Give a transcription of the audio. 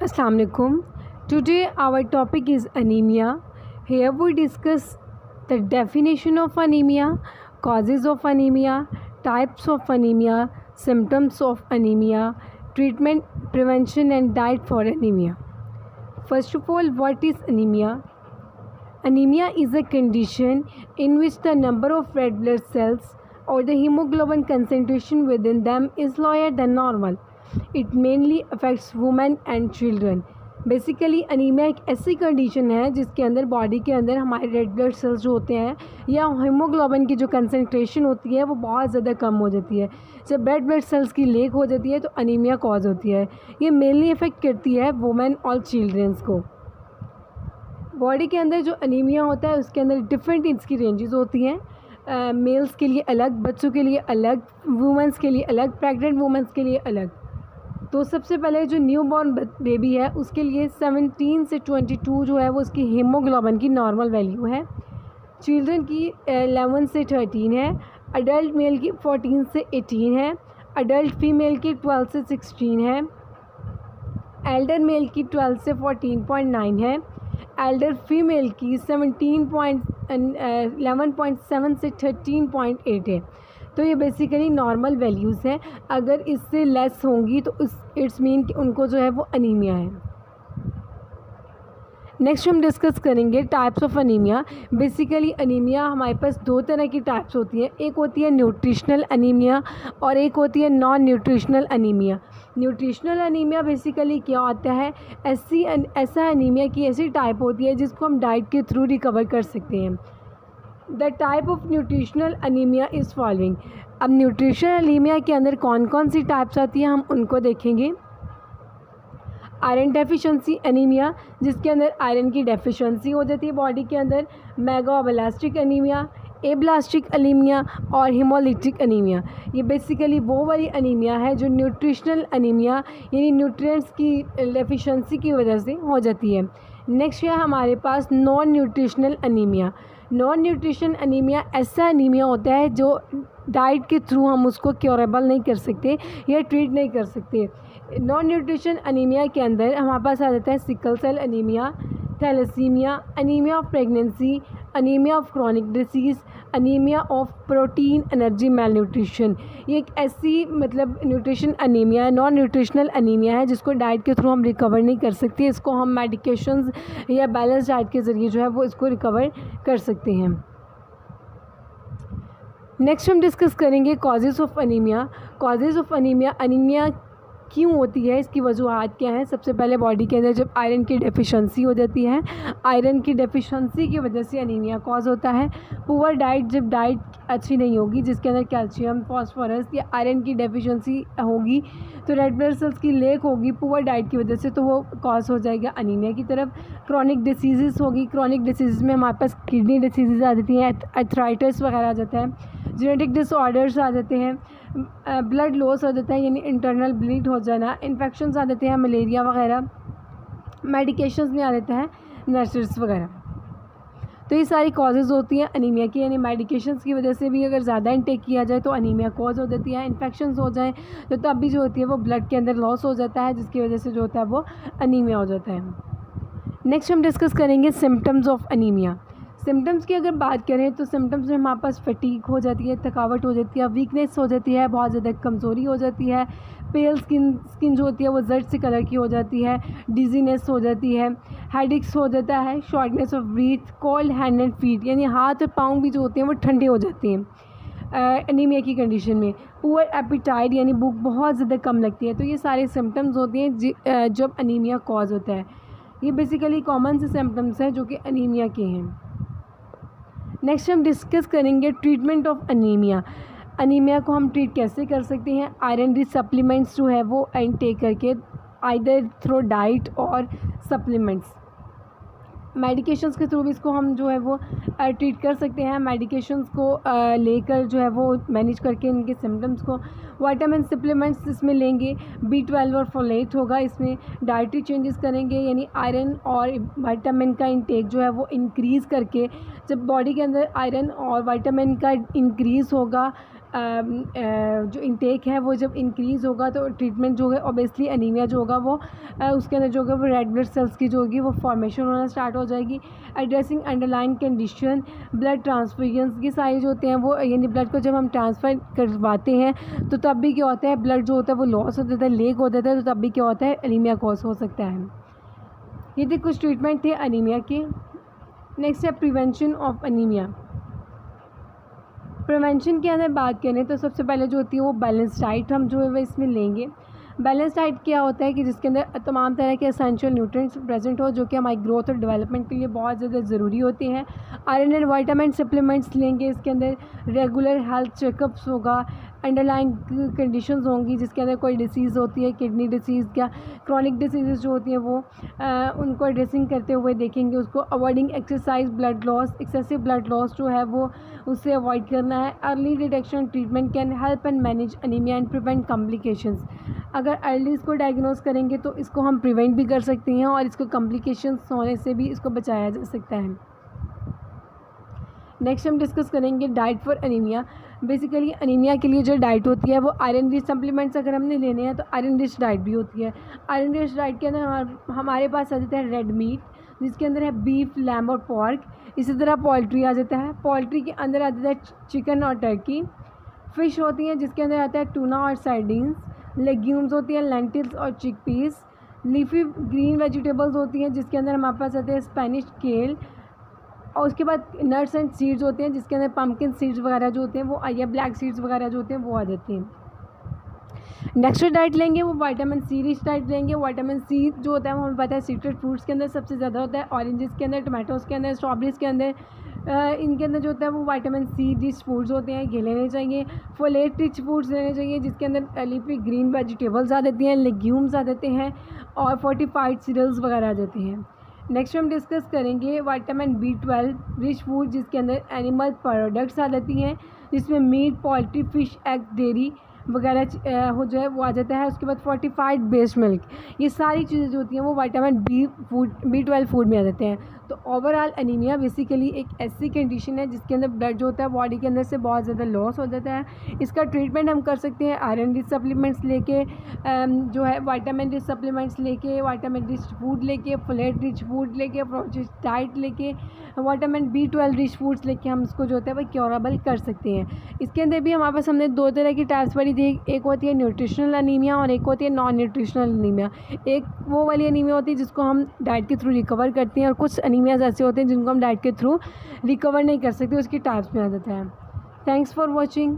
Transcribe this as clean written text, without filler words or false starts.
Assalamu alaikum. Today our topic is anemia. Here we discuss the definition of anemia, causes of anemia, types of anemia, symptoms of anemia, treatment, prevention and diet for anemia. First of all, what is anemia? Anemia is a condition in which the number of red blood cells or the hemoglobin concentration within them is lower than normal. It mainly affects women and children. Basically anaemia एक ऐसी condition है जिसके अंदर body के अंदर हमारे red blood cells जो होते हैं या हीमोग्लोबिन की जो कंसंट्रेशन होती है वो बहुत ज़्यादा कम हो जाती है. जब रेड ब्लड सेल्स की लेक हो जाती है तो अनीमिया कॉज होती है. ये मेनली इफ़ेक्ट करती है वुमेन और चिल्ड्रंस को. बॉडी के अंदर जो अनीमिया होता है उसके अंदर डिफरेंट इसकी रेंजेस होती हैं. मेल्स के लिए अलग, बच्चों के लिए अलग, वुमेंस के लिए अलग, प्रेग्नेंट वुमेंस के लिए अलग. तो सबसे पहले जो न्यू बॉर्न बेबी है उसके लिए 17 से 22 जो है वो उसकी हीमोग्लोबिन की नॉर्मल वैल्यू है. चिल्ड्रन की 11 से 13 है. अडल्ट मेल की 14 से 18 है. अडल्ट फीमेल की 12 से 16 है. एल्डर मेल की 12 से 14.9 है. एल्डर फीमेल की 11.7 से 13.8 है. तो ये बेसिकली नॉर्मल वैल्यूज़ हैं. अगर इससे लेस होंगी तो इट्स मीन कि उनको जो है वो अनीमिया है. नेक्स्ट हम डिस्कस करेंगे types of anaemia. Basically anaemia हमारे पास दो तरह की टाइप्स होती हैं. एक होती है न्यूट्रिशनल अनीमिया और एक होती है non nutritional anaemia. Nutritional anaemia basically क्या होता है, ऐसा अनीमिया की ऐसी टाइप होती है जिसको हम डाइट के थ्रू रिकवर कर सकते हैं. The type of nutritional anaemia is following. अब न्यूट्रिशनल अनीमिया के अंदर कौन कौन सी टाइप्स आती हैं हम उनको देखेंगे. आयरन डेफिशिएंसी अनीमिया, जिसके अंदर आयरन की डेफिशिएंसी हो जाती है बॉडी के अंदर. मेगाब्लास्टिक अनीमिया, एब्लास्टिक अनीमिया और हीमोलिटिक अनीमिया. ये बेसिकली वो वाली अनीमिया है जो न्यूट्रिशनल अनीमिया यानी न्यूट्रिएंट्स की डेफिशिएंसी की वजह से हो जाती है. नेक्स्ट है हमारे पास non nutritional anaemia. Non nutrition anaemia ऐसा अनीमिया होता है जो डाइट के थ्रू हम उसको क्योरेबल नहीं कर सकते या ट्रीट नहीं कर सकते. नॉन न्यूट्रिशन अनीमिया के अंदर हमारे पास आ जाता है sickle cell anaemia, thalassaemia, anaemia of pregnancy, anaemia of chronic disease, anaemia of protein energy malnutrition. ये एक ऐसी न्यूट्रिशन अनीमिया है, नॉन न्यूट्रिशनल अनीमिया है जिसको डाइट के थ्रू हम रिकवर नहीं कर सकते. इसको हम मेडिकेशंस या बैलेंस डाइट के ज़रिए जो है वो इसको रिकवर कर सकते हैं. नेक्स्ट हम डिस्कस करेंगे causes of anaemia. Causes of anaemia, anaemia क्यों होती है, इसकी वजूहात क्या हैं. सबसे पहले बॉडी के अंदर जब आयरन की डेफिशिएंसी हो जाती है, आयरन की डेफिशिएंसी की वजह से अनीमिया कॉज होता है. पुअर डाइट, जब डाइट अच्छी नहीं होगी जिसके अंदर कैल्शियम, फॉस्फोरस या आयरन की डेफिशिएंसी होगी तो रेड ब्लड सेल्स की लेक होगी पुअर डाइट की वजह से, तो वो कॉज हो जाएगा अनीमिया की तरफ. क्रॉनिक डिसीज़ होगी. क्रॉनिक डिसीज़ में हमारे पास किडनी डिसीज़ आ जाती हैं, आर्थराइटिस वगैरह आ जाता है, जेनेटिक डिसऑर्डर्स आ जाते हैं, ब्लड लॉस हो जाता है यानी इंटरनल ब्लीड हो जाना, इन्फेक्शंस आ जाते हैं, मलेरिया वगैरह, मेडिकेशंस में आ जाता है नर्सेस वगैरह. तो ये सारी कॉजेज़ होती हैं अनीमिया की. यानी मेडिकेशंस की वजह से भी अगर ज़्यादा इंटेक किया जाए तो अनीमिया कॉज हो जाती है. इन्फेक्शंस हो जाएँ तो तब भी जो होती है वो ब्लड के अंदर लॉस हो जाता है जिसकी वजह से जो होता है वो अनीमिया हो जाता है. नेक्स्ट हम डिस्कस करेंगे सिम्टम्स ऑफ अनीमिया. सिम्टम्स की अगर बात करें तो सिम्टम्स में हमारे पास फटीग हो जाती है, थकावट हो जाती है, वीकनेस हो जाती है, बहुत ज़्यादा कमज़ोरी हो जाती है, पेल स्किन जो होती है वो जर्द से कलर की हो जाती है, डिजीनेस हो जाती है, हेडेक्स हो जाता है, shortness of breath, cold hand and feet यानी हाथ और पाँव भी जो होते हैं वो ठंडे हो जाते हैं एनीमिया की कंडीशन में. पुअर एपिटाइट यानी भूख बहुत ज़्यादा कम लगती है. तो ये सारे सिम्टम्स होते हैं जब अनीमिया कॉज होता है. ये बेसिकली कॉमन से सिम्टम्स हैं जो कि अनीमिया के हैं. नेक्स्ट हम डिस्कस करेंगे ट्रीटमेंट ऑफ अनीमिया. अनीमिया को हम ट्रीट कैसे कर सकते हैं. आयरन रिच सप्लीमेंट्स जो है वो इनटेक करके, आइदर थ्रू डाइट और सप्लीमेंट्स. मेडिकेशंस के थ्रू भी इसको हम जो है वो ट्रीट कर सकते हैं. मेडिकेशंस को लेकर जो है वो मैनेज करके इनके सिम्टम्स को. विटामिन सप्लीमेंट्स इसमें लेंगे, B12 और फोलेट होगा इसमें. डाइटरी चेंजेस करेंगे यानी आयरन और विटामिन का इंटेक जो है वो इंक्रीज़ करके, जब बॉडी के अंदर आयरन और विटामिन का इंक्रीज़ होगा जो इंटेक है वो जब इंक्रीज़ होगा तो ट्रीटमेंट जो है ऑब्वियसली अनीमिया जो होगा वो उसके अंदर जो होगा वो रेड ब्लड सेल्स की जो होगी वो फॉर्मेशन होना स्टार्ट हो जाएगी। Addressing underline condition, blood transfusions, ये सारे जो होते हैं वो यानी ब्लड को जब हम ट्रांसफ़र करवाते हैं तो तब भी क्या होता है, ब्लड जो होता है वो लॉस हो जाता है, लीक हो जाता है, तो तब भी क्या होता है, अनीमिया कॉज हो सकता है। ये थे कुछ ट्रीटमेंट थे अनीमिया के। नेक्स्ट है प्रिवेंशन ऑफ अनीमिया। प्रिवेंशन के अंदर बात करें तो सबसे पहले जो होती है वो बैलेंस डाइट हम जो है वो इसमें लेंगे। बैलेंस डाइट क्या होता है कि जिसके अंदर तमाम तरह के एसेंशियल न्यूट्रिएंट्स प्रेजेंट हो जो कि हमारी ग्रोथ और डेवलपमेंट के लिए बहुत ज़्यादा ज़रूरी होते हैं। आयरन एंड विटामिन सप्लीमेंट्स लेंगे, इसके अंदर रेगुलर हेल्थ चेकअप्स होगा, अंडरलाइंग कंडीशंस होंगी जिसके अंदर कोई डिसीज़ होती है, किडनी डिसीज़ या क्रॉनिक डिसीज़ जो होती हैं वो उनको एड्रेसिंग करते हुए देखेंगे। उसको avoiding exercise, blood loss, excessive blood loss जो है वो उससे अवॉइड करना है। Early detection treatment can help and manage anaemia and prevent complications. अगर अर्ली इसको डायग्नोस करेंगे तो इसको हम प्रिवेंट भी कर सकते हैं और इसको कॉम्प्लिकेशंस होने से भी इसको बचाया जा सकता है। नेक्स्ट हम डिस्कस करेंगे diet for anaemia. Basically anaemia के लिए जो डाइट होती है वो आयरन रिच सप्लीमेंट्स अगर हमने लेने हैं तो आयरन रिच डाइट भी होती है। आयरन रिच डाइट के अंदर हमारे पास आ जाता है रेड मीट जिसके अंदर है बीफ, लैम्ब और पॉर्क। इसी तरह पोल्ट्री आ जाता है, पोल्ट्री के अंदर आ जाता है चिकन और टर्की। फ़िश होती हैं जिसके अंदर आता है टूना और सार्डीन्स। लेग्यूम्स होती हैं लेंटिल्स और चिकपीस। लीफी ग्रीन वेजिटेबल्स होती हैं जिसके अंदर हमारे पास आते हैं स्पेनिश केल। और उसके बाद नट्स एंड सीड्स होते हैं जिसके अंदर पम्पकिन सीड्स वगैरह जो होते हैं वो या ब्लैक सीड्स वगैरह जो होते हैं वो आ जाते हैं। नेक्स्ट डाइट लेंगे वो विटामिन सी रिच डाइट लेंगे। विटामिन सी जो होता है वो हमें पता है सिट्रस फ्रूट्स के अंदर सबसे ज़्यादा होता है, ऑरेंजेस के अंदर, टमाटोज़ के अंदर, स्ट्रॉबेरीज़ के अंदर। इनके अंदर जो होता है वो विटामिन सी रिच फूड्स होते हैं, ये लेने चाहिए। फोलेट रिच फूड्स लेने चाहिए जिसके अंदर लीफी ग्रीन वेजिटेबल्स आ जाती हैं, लेग्यूम्स आ जाते हैं और फोर्टिफाइड सीरियल्स वगैरह आ जाते हैं। नेक्स्ट हम डिस्कस करेंगे विटामिन B12 रिच फूड जिसके अंदर एनिमल प्रोडक्ट्स आ जाती हैं जिसमें meat, poultry, fish, egg, dairy वगैरह हो जो है वो आ जाता है। उसके बाद फोर्टिफाइड बेस्ड मिल्क, ये सारी चीज़ें जो होती हैं वो विटामिन B12 फूड में आ जाते हैं। तो ओवरऑल अनीमिया बेसिकली एक ऐसी कंडीशन है जिसके अंदर ब्लड जो होता है बॉडी के अंदर से बहुत ज़्यादा लॉस हो जाता है। इसका ट्रीटमेंट हम कर सकते हैं आयरन रिच सप्लीमेंट्स लेके, जो है विटामिन रिच सप्लीमेंट्स लेके, विटामिन रिच फूड लेके, फोलेट रिच फूड लेके, प्रोसेस्ड डाइट लेके, विटामिन B12 रिच फूड्स लेके हम इसको जो होता है वो क्योरेबल कर सकते हैं। इसके अंदर भी हमारे पास हमने दो तरह की टाइप्स पढ़ी थी, एक होती है न्यूट्रिशनल अनीमिया और एक होती है नॉन न्यूट्रिशनल अनीमिया। एक वो वाली अनीमिया होती है जिसको हम डाइट के थ्रू रिकवर करते हैं और कुछ अनीमियाज ऐसे होते हैं जिनको हम डाइट के थ्रू रिकवर नहीं कर सकते, उसकी टाइप्स में आ जाता है। Thanks for watching.